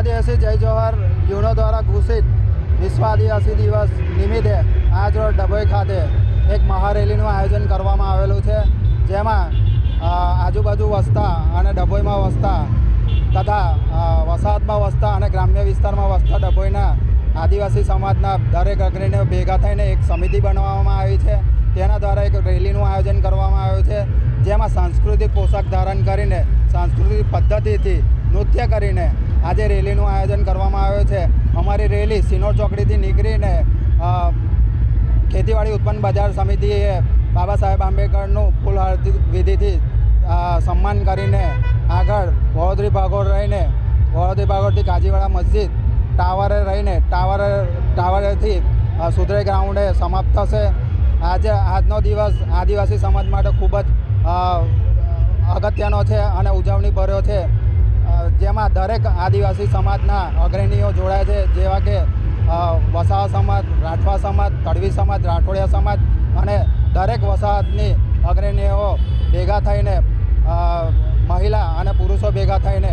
આદિવાસી જય જોહર યુનો દ્વારા ઘોષિત વિશ્વ આદિવાસી દિવસ નિમિત્તે આજ રોજ ડભોઈ ખાતે એક મહારેલીનું આયોજન કરવામાં આવેલું છે, જેમાં આજુબાજુ વસતા અને ડભોઈમાં વસતા તથા વસાહતમાં વસતા અને ગ્રામ્ય વિસ્તારમાં વસતા ડભોઈના આદિવાસી સમાજના દરેક અગ્રણીઓ ભેગા થઈને એક સમિતિ બનાવવામાં આવી છે. તેના દ્વારા એક રેલીનું આયોજન કરવામાં આવ્યું છે, જેમાં સાંસ્કૃતિક પોશાક ધારણ કરીને સાંસ્કૃતિક પદ્ધતિથી નૃત્ય કરીને આજે રેલીનું આયોજન કરવામાં આવ્યું છે. અમારી રેલી સિનોર ચોકડીથી નીકળીને ખેતીવાડી ઉત્પન્ન બજાર સમિતિએ બાબા સાહેબ આંબેડકરનું ફૂલ વિધિથી સન્માન કરીને આગળ વડોદરી ભાગોળ રહીને વડોદરી ભાગોળથી કાજીવાડા મસ્જિદ ટાવરે રહીને ટાવરેથી સુધરે ગ્રાઉન્ડે સમાપ્ત થશે. આજનો દિવસ આદિવાસી સમાજ માટે ખૂબ જ અગત્યનો છે અને ઉજવણી ભર્યો છે, જેમાં દરેક આદિવાસી સમાજના અગ્રણીઓ જોડાય છે, જેવા કે વસાવા સમાજ, રાઠવા સમાજ, તડવી સમાજ, રાઠોડિયા સમાજ અને દરેક વસાહતની અગ્રણીઓ ભેગા થઈને મહિલા અને પુરુષો ભેગા થઈને